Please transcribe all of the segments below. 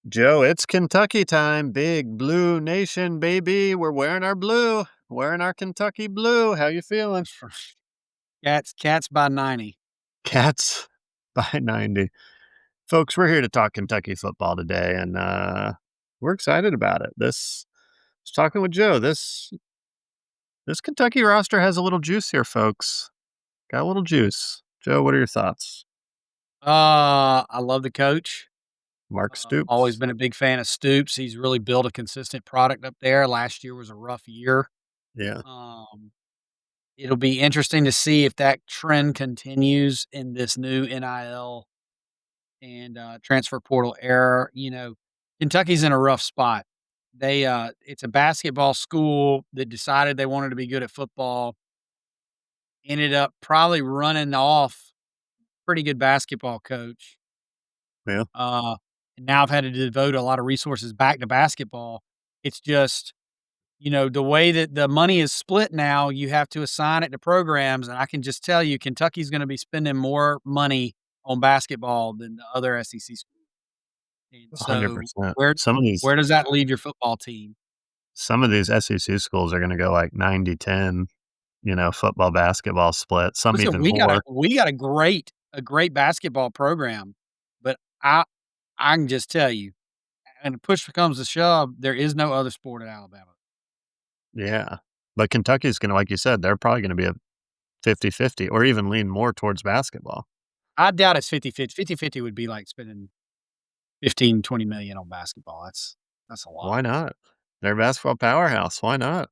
Joe, it's Kentucky time. Big Blue Nation, baby. We're wearing our blue, wearing our Kentucky blue. How you feeling? Cats by 90. Cats by 90. Folks, we're here to talk Kentucky football today, and we're excited about it. I was talking with Joe. This Kentucky roster has a little juice here, folks. Got a little juice. Joe, what are your thoughts? I love the coach. Mark Always Stoops. been a big fan of Stoops. He's really built a consistent product up there. Last year was a rough year. Yeah. Um, it'll be interesting to see if that trend continues in this new NIL and transfer portal era. Kentucky's in a rough spot. It's a basketball school that decided they wanted to be good at football. Ended up probably running off pretty good basketball coach. Yeah. Uh, and now I've had to devote a lot of resources back to basketball. It's just, the way that the money is split now, you have to assign it to programs. And I can just tell you, Kentucky's going to be spending more money on basketball than the other SEC schools. And so 100%. where Some of these where does that leave your football team? some of these SEC schools are going to go like 90-10. Football, basketball split, some Listen, even we got a more. we got a great basketball program, but I can just tell you, and push comes to shove, there is no other sport at Alabama. Yeah. But Kentucky's gonna like you said, they're probably gonna be a 50-50 or even lean more towards basketball. I doubt it's 50-50. 50-50 would be like spending 15, 20 million on basketball. That's a lot. Why not? They're a basketball powerhouse. Why not?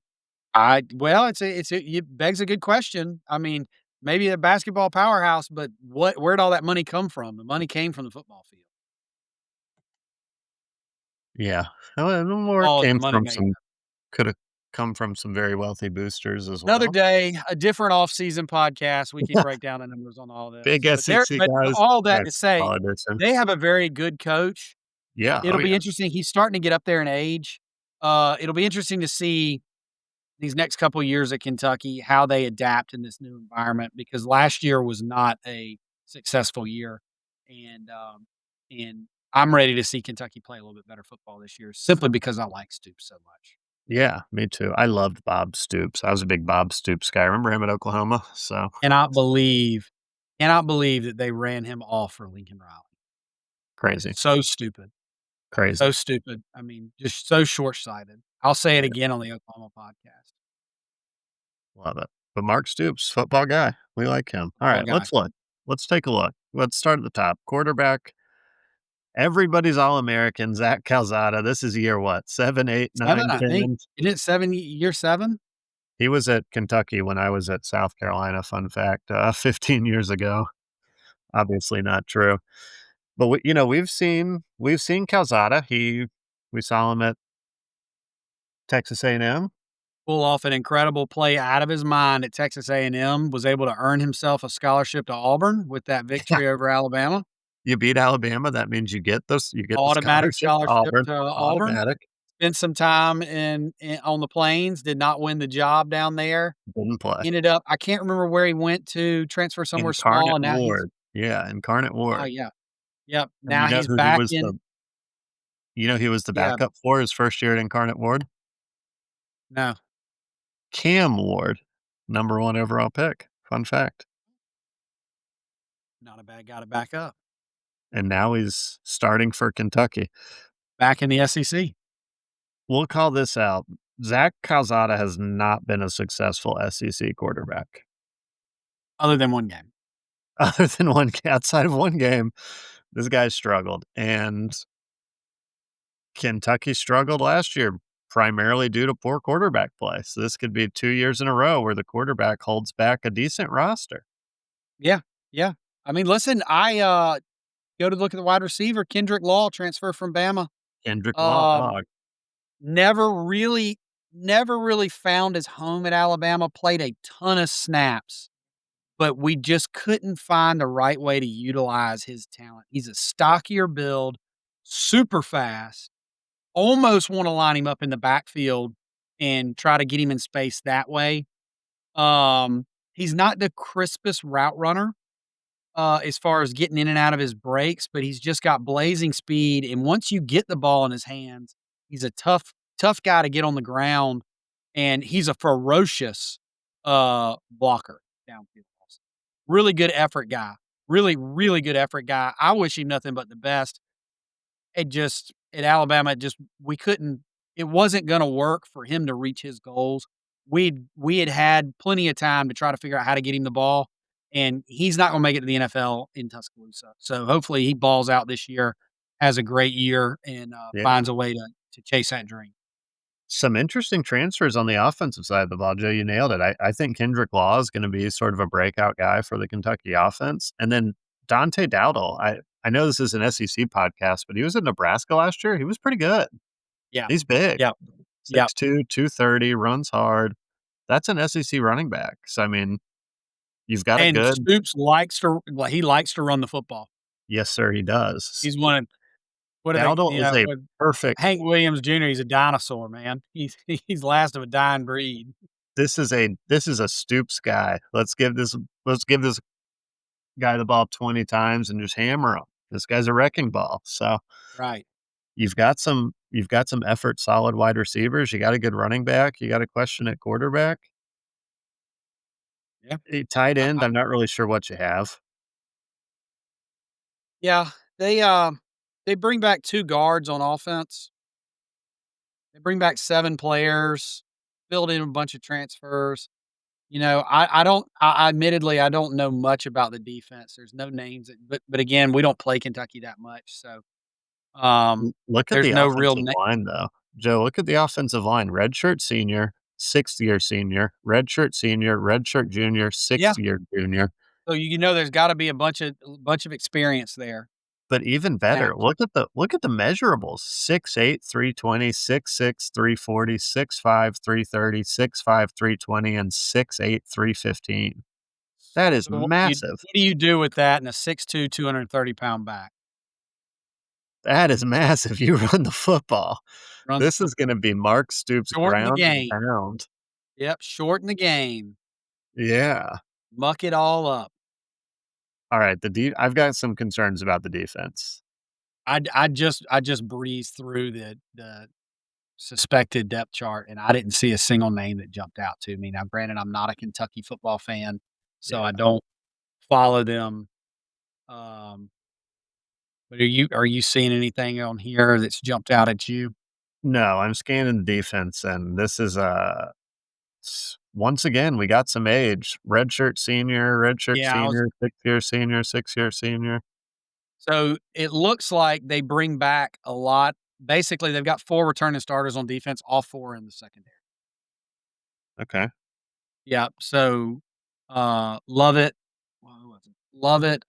It begs a good question. I mean, maybe a basketball powerhouse, but where'd all that money come from? The money came from the football field. Yeah. Well, and more All is the came money from maker. some coulda come from some very wealthy boosters as Another well. day, a different off-season podcast. We can break down the numbers on all Big this. SEC But guys. all that to Nice say, politician. they have a very good coach. Yeah. Oh, It'll be yeah. interesting. He's starting to get up there in age. It'll be interesting to see these next couple of years at Kentucky, how they adapt in this new environment, because last year was not a successful year, and and I'm ready to see Kentucky play a little bit better football this year, simply because I like Stoops so much. Yeah, me too. I loved Bob Stoops. I was a big Bob Stoops guy. Remember him at Oklahoma? So Cannot believe, cannot believe that they ran him off for Lincoln Riley. crazy. So stupid, Crazy. so stupid. I mean, just so short sighted. I'll say it Yeah, again on the Oklahoma podcast. love it. But Mark Stoops, football guy. We like him. All Football right, guy. let's look. Let's take a look. Let's start at the top. Quarterback. Everybody's All-American, Zach Calzada. This is year what? 7, 8, 7, 9, I 10. think. Isn't it year 7? He was at Kentucky when I was at South Carolina, fun fact, 15 years ago. Obviously not true. But we've seen Calzada. We saw him at Texas A&M. Pull off an incredible play out of his mind at Texas A&M, was able to earn himself a scholarship to Auburn with that Yeah. victory over Alabama. You beat Alabama, that means you get the Automatic scholarship to scholarship Auburn. to Auburn. Automatic. Spent some time in on the plains, did not win the job down there. Didn't play. Ended up, I can't remember where he went to transfer somewhere small, Incarnate and now he's Ward. Yeah, Incarnate oh, Ward. yeah. Yep. And Now he's back in he was the yeah. backup for his first year at Incarnate Ward? No, Cam Ward, number 1 overall pick. Fun fact. not a bad guy to back up. And now he's starting for Kentucky. Back in the SEC. We'll call this out. Zach Calzada has not been a successful SEC quarterback. Other than one game. Other than outside of one game, this guy struggled. And Kentucky struggled last year primarily due to poor quarterback play. So this could be 2 years in a row where the quarterback holds back a decent roster. Yeah, yeah. I mean, listen, go to look at the wide receiver, Kendrick Law, transfer from Bama. Kendrick Law, Um, dog. never really never really found his home at Alabama, played a ton of snaps, but we just couldn't find the right way to utilize his talent. He's a stockier build, super fast, almost wanna line him up in the backfield and try to get him in space that way. He's not the crispest route runner. as far as getting in and out of his breaks, but he's just got blazing speed, and once you get the ball in his hands, he's a tough guy to get on the ground, and he's a ferocious, blocker downfield also. Really good effort guy. Really, really good effort guy. I wish him nothing but the best. It just at Alabama, it just we couldn't it wasn't gonna work for him to reach his goals. We had had plenty of time to try to figure out how to get him the ball, and he's not gonna make it to the NFL in Tuscaloosa. So hopefully he balls out this year, has a great year, and, Yeah. finds a way to chase that dream. Some interesting transfers on the offensive side of the ball, Joe, you nailed it. I think Kendrick Law is gonna be sort of a breakout guy for the Kentucky offense, and then Dante Dowdle, I know this is an SEC podcast, but he was in Nebraska last year, he was pretty good. Yeah. He's big, Yeah. Yeah. 6'2", 230, runs hard. That's an SEC running back, so, I mean, you've got a And good. Stoops likes to well, he likes to run the football. Yes, sir, he does. He's one of what do they Dowdle is a what perfect. Hank Williams Jr., he's a dinosaur, man. He's last of a dying breed. This is a Stoops guy. Let's give this guy the ball 20 times and just hammer him. This guy's a wrecking ball. So, Right. you've got some effort, solid wide receivers, you got a good running back, you got a question at quarterback. Yeah. Tight I end, I'm not really sure what you have. yeah, they bring back 2 guards on offense. They bring back 7 players, filled in a bunch of transfers. You know, I don't I admittedly, I don't know much about the defense. There's no names that but again, we don't play Kentucky that much, so, Look at there's the no real offensive line, though. Joe, look at the offensive line. Redshirt senior, 6th-year senior, redshirt junior, Yeah, 6th-year junior. so you know there's gotta be a bunch of experience there. But even better, Snaps. look at the measurables: 6'8", 320, 6'6", 340, 6'5", 330, 6'5", 320, and 6'8", 315. That is So massive. what do you do with that in a 6'2", 230-pound back? That is massive. You run the football. Run the This is football. gonna be Mark Stoops Shorten the ground and game. pound. Yep, shorten the game. Yeah. Muck it all up. Alright, I've got some concerns about the defense. I just breezed through the suspected depth chart, and I didn't see a single name that jumped out to me. Now, granted, I'm not a Kentucky football fan, so I Yeah. don't follow them. Um, but are you seeing anything on here that's jumped out at you? No, I'm scanning the defense, and this is, once again, we got some age. Redshirt Yeah, I was. senior, 6th-year senior, 6th-year senior. So it looks like they bring back a lot. Basically, they've got 4 returning starters on defense, all 4 in the secondary. Okay. Yeah. So, love it. Who was it? Love it.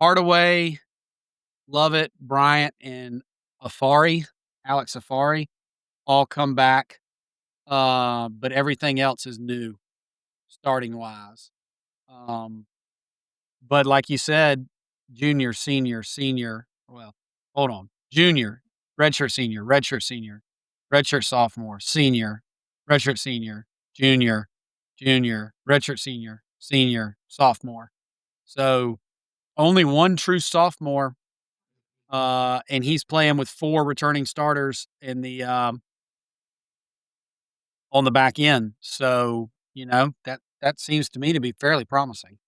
Hardaway, love it. Bryant and Afari, Alex Afari, all come back. But everything else is new, starting wise. Um, but like you said, junior, senior, senior. Well, hold on. Junior, redshirt senior, redshirt sophomore, senior, redshirt senior, junior, junior, redshirt senior, senior, sophomore. So only one true sophomore, and he's playing with 4 returning starters in on the back end. So, that seems to me to be fairly promising.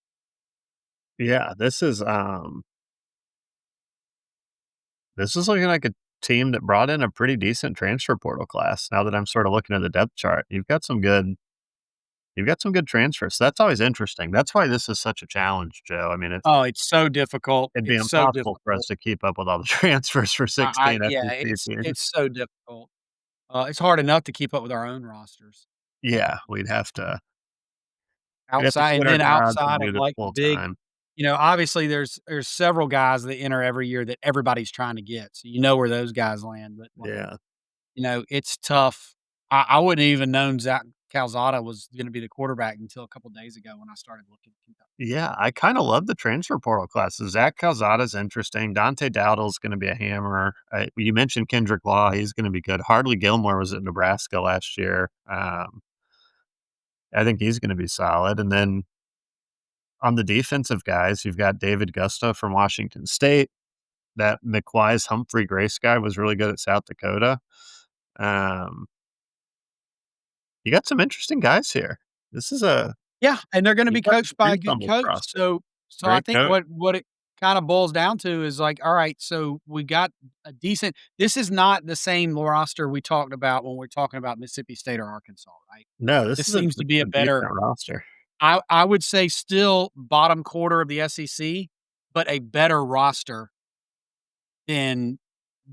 Yeah, this is looking like a team that brought in a pretty decent transfer portal class now that I'm sorta looking at the depth chart. You've got some good transfers. That's always interesting. That's why this is such a challenge, Joe. I mean, Oh, it's so difficult. it'd be It's so impossible for us difficult. to keep up with all the transfers for I 16 yeah, SEC it's teams. it's so difficult. It's hard enough to keep up with our own rosters. Yeah, we'd have to Outside and quit our then jobs and outside do of, this like, the full big time. obviously, there's several guys that enter every year that everybody's trying to get, so you know where those guys land, but, like, Yeah. it's tough. I wouldn't even known Zach Calzada was gonna be the quarterback until a couple days ago when I started looking at Kentucky. Yeah, I kinda love the transfer portal classes. Zach Calzada's interesting. Dante Dowdle's gonna be a hammer. You mentioned Kendrick Law, he's gonna be good. Hartley Gilmore was at Nebraska last year. I think he's gonna be solid, and then On the defensive guys, you've got David Gusta from Washington State. That McWise Humphrey Grace guy was really good at South Dakota. Um, you got some interesting guys here. This is a Yeah, and they're gonna you've be got some coached by a juice on good this coach, roster. so I Great think coach. what it kinda boils down to is like, all right, so we got a decent this is not the same roster we talked about when we're talking about Mississippi State or Arkansas, right? No, This seems to this be is a a better decent roster. I would say still bottom quarter of the SEC, but a better roster than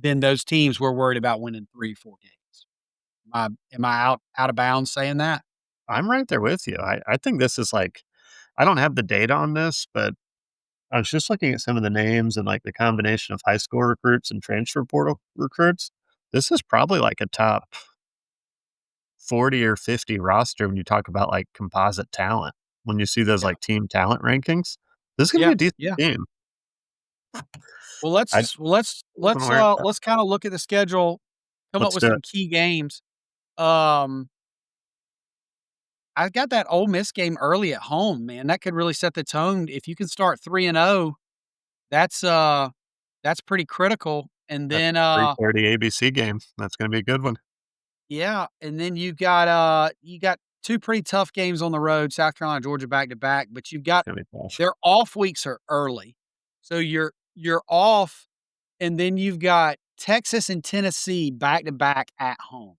those teams we're worried about winning 3, 4 games. Am I out of bounds saying that? I'm right there with you. I think this is like I don't have the data on this, but I was just looking at some of the names and like the combination of high school recruits and transfer portal recruits. This is probably like a top 40 or 50 roster when you talk about like composite talent. When you see those Yeah. like team talent rankings, this is going to be Yeah, a decent yeah. game. Well, I wasn't aware of that. let's kinda look at the schedule, come up Let's with do it. some key games. Um, I got that Ole Miss game early at home, man. That could really set the tone. If you can start 3-0, that's, uh, that's pretty critical. And That's then, a 3:30 ABC game. That's going to be a good one. yeah, and then you got 2 pretty tough games on the road, South Carolina, Georgia back to back, but you've It's got going to be tough. their off weeks are early. So you're off, and then you've got Texas and Tennessee back to back at home.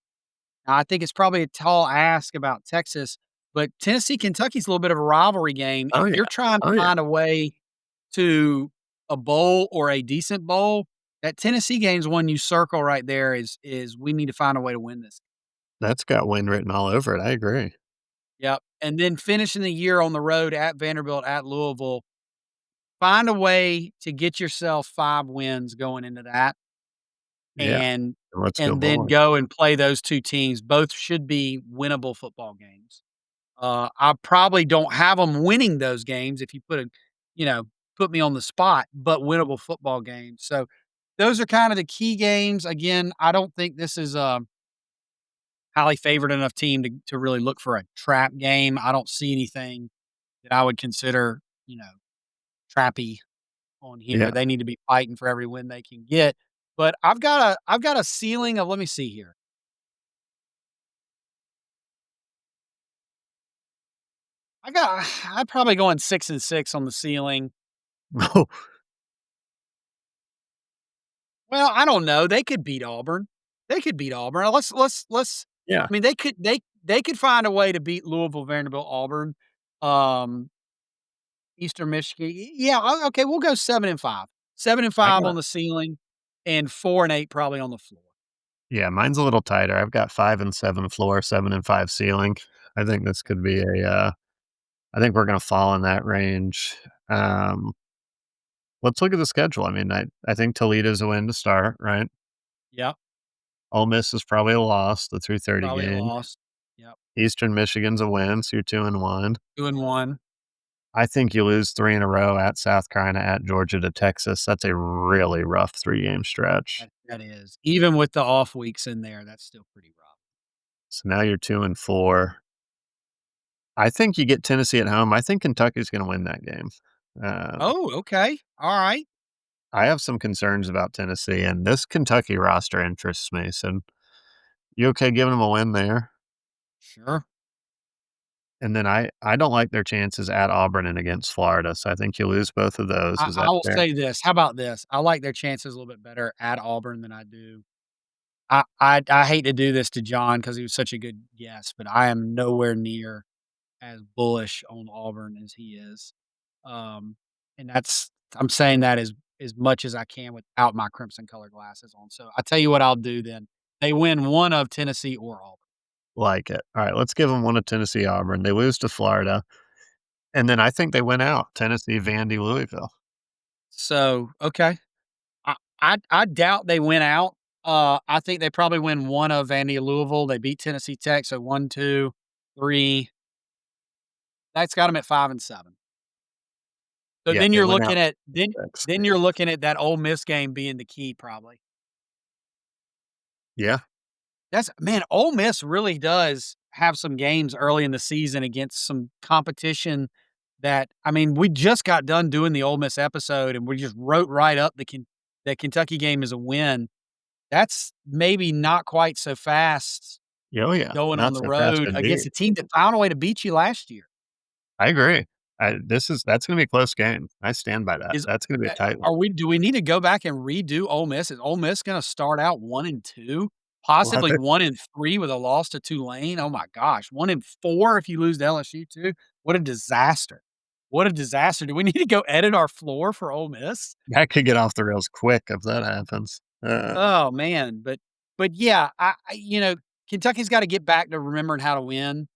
Now, I think it's probably a tall ask about Texas, but Tennessee, Kentucky's a little bit of a rivalry game. Oh If yeah. you're trying to Oh yeah. find a way to a bowl or a decent bowl, that Tennessee game's one you circle right there is we need to find a way to win this. That's got win written all over it. I agree. Yep, and then finishing the year on the road at Vanderbilt, at Louisville, find a way to get yourself 5 wins going into that, Yeah. and Let's go then boys. go and play those 2 teams. Both should be winnable football games. I probably don't have them winning those games if you you know, put me on the spot, but winnable football games. So those are kind of the key games. Again, I don't think this is a highly favored enough team to really look for a trap game. I don't see anything that I would consider, trappy on here. Yeah. They need to be fighting for every win they can get. But I've got a ceiling of let me see here. I'd probably go in 6-6 on the ceiling. Oh, Well, I don't know. They could beat Auburn. They could beat Auburn. Let's yeah. I mean, they could find a way to beat Louisville, Vanderbilt, Auburn, um, Eastern Michigan. Yeah, okay, we'll go 7-5. 7 and I 5 got on the ceiling and 4 and 8 probably on the floor. yeah, mine's a little tighter. I've got 5 and 7 floor, 7 and 5 ceiling. I think this could be I think we're gonna fall in that range. Um, let's look at the schedule. I mean, I think Toledo's a win to start, right? Yep, Ole Miss is probably a loss, the 3:30 probably a game. loss. Yep, Eastern Michigan's a win, so you're 2 and 1. 2 and 1. I think you lose 3 in a row at South Carolina, at Georgia, to Texas. That's a really rough 3-game stretch. That is. Even with the off weeks in there, that's still pretty rough. So now you're 2 and 4. I think you get Tennessee at home. I think Kentucky's gonna win that game. Um, Oh, okay. Alright. I have some concerns about Tennessee, and this Kentucky roster interests me, so you okay giving them a win there? Sure. And then I don't like their chances at Auburn and against Florida, so I think you lose both of those. Is I that will fair? say this. How about this? I like their chances a little bit better at Auburn than I do. I hate to do this to John because he was such a good guest, but I am nowhere near as bullish on Auburn as he is. Um, and that's I'm saying that as much as I can without my crimson colored glasses on. So I tell you what I'll do then. They win one of Tennessee or Auburn. Like it. Alright, let's give them one at Tennessee, Auburn. They lose to Florida, and then I think they win out, Tennessee, Vandy, Louisville. So okay. I doubt they win out. I think they probably win one of Vandy or Louisville. They beat Tennessee Tech, so 1, 2, 3. That's got them at 5 and 7. So Yeah, then they you're win looking out at 6. then you're looking at that Ole Miss game being the key probably. Yeah. That's man, Ole Miss really does have some games early in the season against some competition that I mean, we just got done doing the Ole Miss episode, and we just wrote right up the Kentucky game as a win. That's maybe not quite so fast Oh, yeah, going on not the so fast road against indeed. a team that found a way to beat you last year. I agree. That's gonna be a close game. I stand by that. Is That's gonna be a tight one. are we do we need to go back and redo Ole Miss? Is Ole Miss gonna start out 1-2, Well, possibly 1-3 with a loss to Tulane? Oh my gosh, 1-4 if you lose to LSU too? What a disaster. What a disaster. Do we need to go edit our floor for Ole Miss? that could get off the rails quick if that happens. Oh, man, but yeah, Kentucky's gotta get back to remembering how to win.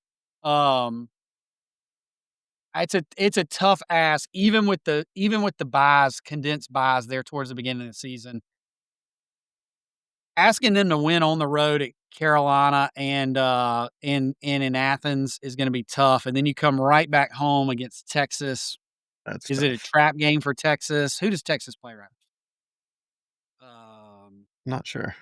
Um, it's a tough ask even with the buys, condensed buys there towards the beginning of the season. Asking them to win on the road at Carolina and in Athens is gonna be tough, and then you come right back home against Texas. That's Is it a tough. trap game for Texas? Who does Texas play right Not sure.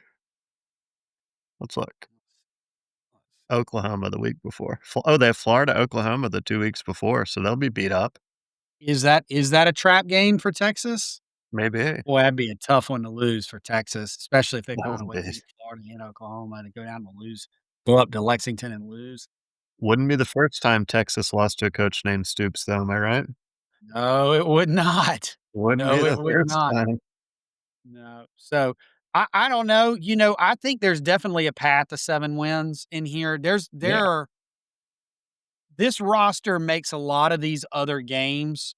Let's look. let's Oklahoma the week before. They have Florida, Oklahoma the 2 weeks before, so they'll be beat up. is that a trap game for Texas? Maybe. Boy, that'd be a tough one to lose for Texas, especially if they That find a would way to be. beat Florida and Oklahoma and go down and lose, go up to Lexington and lose. Wouldn't be the first time Texas lost to a coach named Stoops, though, am I right? No, it would not. Wouldn't be No, it the would first not. time. No. So, I don't know, I think there's definitely a path to 7 wins in here. Yeah, This roster makes a lot of these other games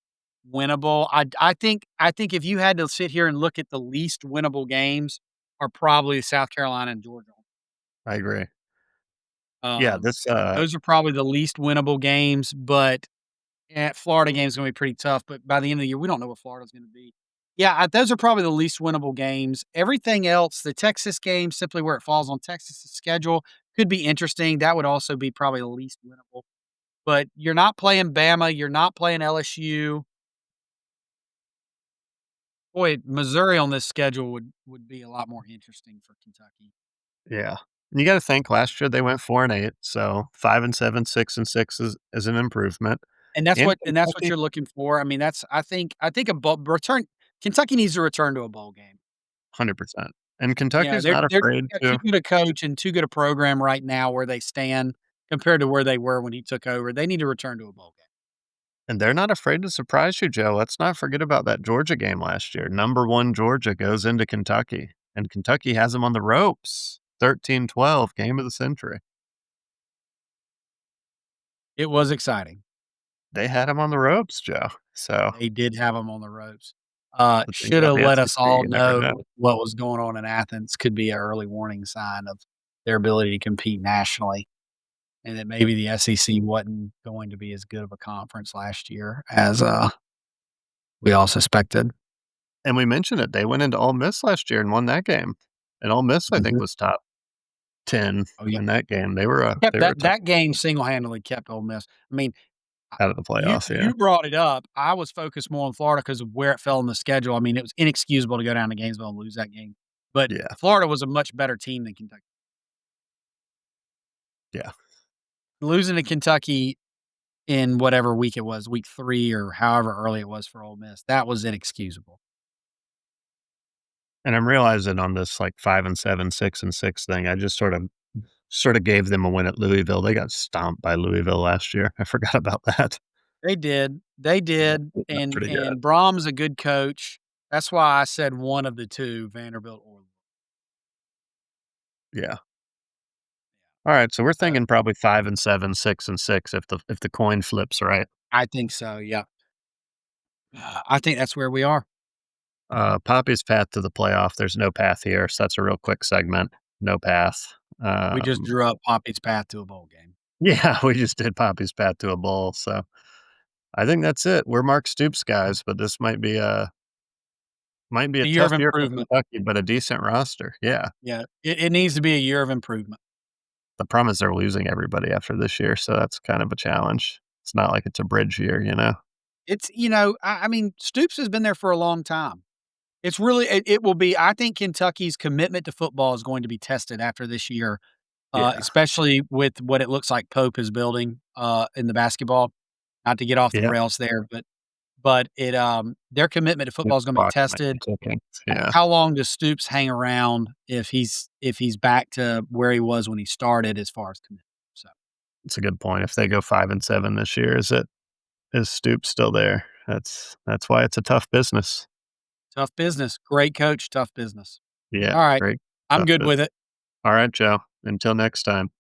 winnable. I think if you had to sit here and look at the least winnable games are probably South Carolina and Georgia. I agree. Yeah, Um, those are probably the least winnable games, but Florida game's gonna be pretty tough, but by the end of the year, we don't know what Florida's gonna be. Yeah, those are probably the least winnable games. Everything else, the Texas game, simply where it falls on Texas's schedule, could be interesting. That would also be probably the least winnable. But you're not playing Bama, you're not playing LSU. Boy, Missouri on this schedule would be a lot more interesting for Kentucky. yeah. And you gotta think last year they went 4 and 8, so 5 and 7, 6 and 6 is an improvement. And that's And what Kentucky you're looking for. I mean, that's I think a bowl return Kentucky needs to return to a bowl game. 100%. And Yeah, Kentucky's they're not they're afraid got too to good a coach and too good a program right now where they stand compared to where they were when he took over. They need to return to a bowl game. and they're not afraid to surprise you, Joe. Let's not forget about that Georgia game last year. Number 1 Georgia goes into Kentucky, and Kentucky has them on the ropes. 13-12, game of the century. It was exciting. They had them on the ropes, Joe. So, They did have them on the ropes. the thing Shoulda about the let us SEC, all you never know know. what was going on in Athens could be an early warning sign of their ability to compete nationally, and that maybe the SEC wasn't going to be as good of a conference last year as, we all suspected. And we mentioned it, they went into Ole Miss last year and won that game. And Ole Miss, I think, Mhm. was top 10 Oh, yeah. in that game. Kept They were a that tough that game single-handedly kept Ole Miss. I mean, out of the you playoffs, yeah. you brought it up. I was focused more on Florida because of where it fell in the schedule. I mean, it was inexcusable to go down to Gainesville and lose that game, but Yeah, Florida was a much better team than Kentucky. yeah. Losing to Kentucky in whatever week it was, week 3 or however early it was for Ole Miss, that was inexcusable. And I'm realizing on this, like, 5 and 7, 6 and 6 thing, I just sort of gave them a win at Louisville. They got stomped by Louisville last year. I forgot about that. They did, That's pretty good. and Brahm's a good coach. That's why I said one of the 2, Vanderbilt or Yeah. Alright, so we're so, thinking probably 5 and 7, 6 and 6 if the coin flips right. I think so, yeah. I think that's where we are. Poppy's path to the playoff, there's no path here, so that's a real quick segment. No path. We just Um, drew up Poppy's path to a bowl game. yeah, we just did Poppy's path to a bowl, so I think that's it. We're Mark Stoops guys, but this might be A a year of tough year for improvement. Kentucky, but a decent roster. Yeah. Yeah, it needs to be a year of improvement. The problem is they're losing everybody after this year, so that's kind of a challenge. It's not like it's a bridge year, you know? It's I mean, Stoops has been there for a long time. It's really it will be I think Kentucky's commitment to football is going to be tested after this year, Yeah. especially with what it looks like Pope is building, in the basketball. not to get off the Yeah. rails there, but their commitment to football is gonna be Clock might be tested. ticking. Yeah. How long does Stoops hang around if he's back to where he was when he started as far as commitment? So, It's a good point. If they go 5-7 this year, is Stoops still there? That's why it's a tough business. tough business. Great coach, tough business. Yeah, All right. great, I'm tough good business. with it. Alright, Joe. Until next time.